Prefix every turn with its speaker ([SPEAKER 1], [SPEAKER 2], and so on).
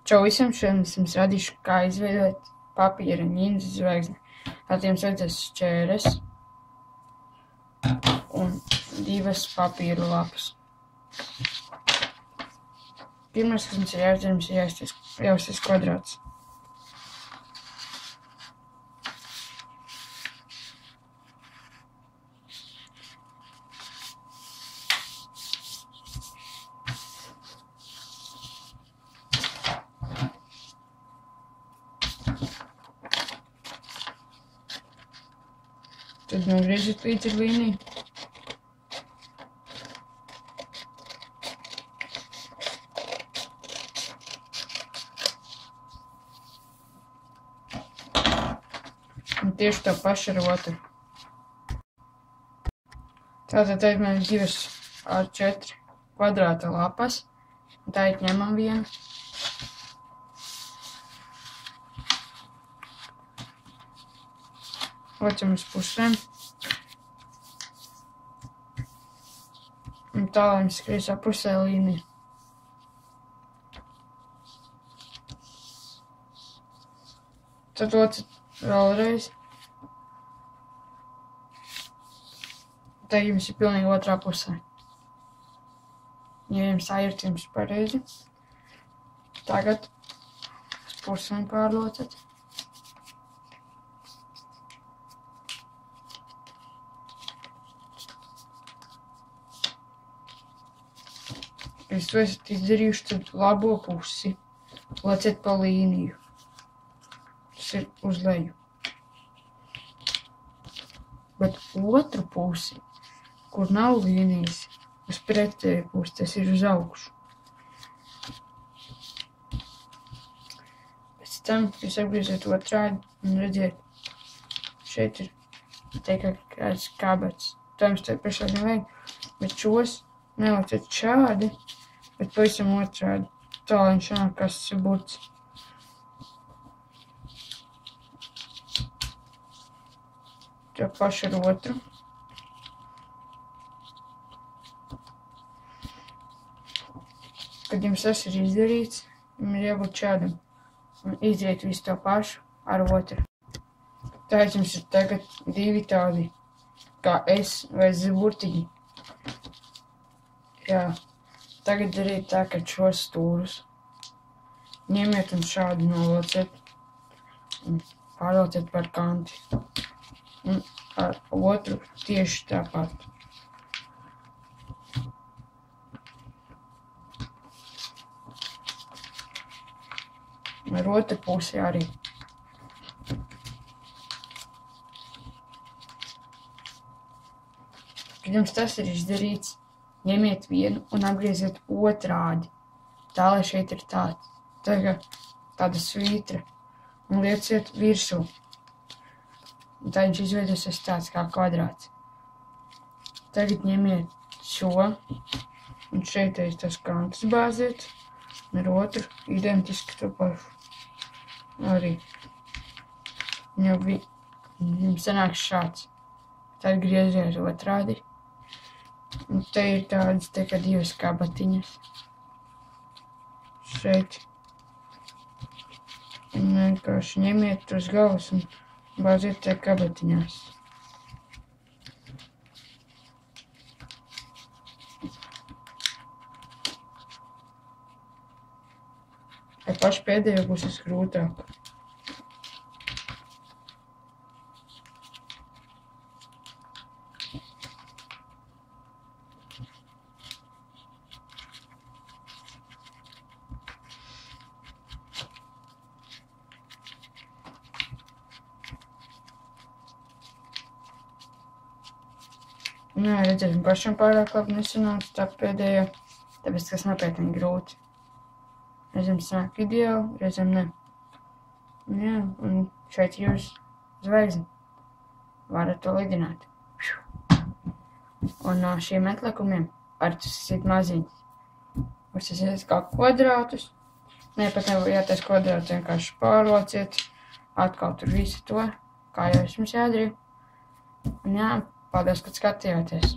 [SPEAKER 1] Čau visiem, šodien es jums radīšu, kā izveidot papīra ņīndas zvaigzni. Tātad jums vajadzēs šķēres un 2 papīra lapas. Pirmais, kas mums ir jāizdara, mums ir jāuztais kvadrāts. Tad nogriežat līdz ar līniju. Un tieši to pašu ar otru. Tātad tagad mēs 2 ar 4 kvadrāta lapas. Un tagad ņemam vienu. Ocam uz pusēm. Un tā, lai mums skries ap pusē līnija. Tad ocat vēlreiz. Tagad jums ir pilnīgi otrā pusē. Ja jums airt, jums pareizi. Tagad uz pusēm pārlocat. Jūs to esat izdarījuši, tad labo pusi leciet pa līniju. Tas ir uz leju. Bet otru pusi, kur nav līnijas, uz pretēju pusi, tas ir uz augšu. Pēc tam jūs apgrieziet otrādi un redziet, šeit ir tikai kāds kabats. Tā jums te priekšā nevajag, bet šos neleciet šādi, bet pavisam otrādi. Tā, lai viņš nāk kā burts. Tā pašu ar otru. Kad jums tas ir izdarīts, jums ir jābūt šādam. Un izdariet visu to pašu ar otru. Tāpēc jums ir tagad 2 tādi kā S vai Z burtiņi. Jā. Tagad dariet tā, ka šos stūrus ņemiet un šādi nolociet un pārlociet par kanti. Un ar otru tieši tāpat. Ar otru pusi arī. Kad jums tas ir izdarīts, ņemiet vienu un apgrieziet otrādi, tā, lai šeit ir tāda svītra, un lieciet virsū. Un tā viņš izveidosies tāds kā kvadrāts. Tagad ņemiet šo, un šeit tas kantus bāziet, un ar otru identiski to pašu. Arī. Jums sanāks šāds. Tad grieziet otrādi. Un te ir tādas tikai 2 kabatiņas. Šeit. Un vienkārši ņemiet uz galvas un bāziet te kabatiņās. Ar pašu pēdējo būs visgrūtāk. Jā, redziet, pašam pārāk labi nesanāca tā pēdējā, tāpēc tas nopietni grūti. Reizēm sanāk ideāli, reizēm ne. Jā, un šeit ir jūs zvaigzni. Varat to lidināt. Un no šiem atlikumiem varat uzsīt maziņas. Uzsisiet kā kvadrātus. Ne, pat jātais kvadrātus, vienkārši pārlociet. Atkal tur visu to, kā jau es jums jādara. Un jā. Paldies, ka skatījāties!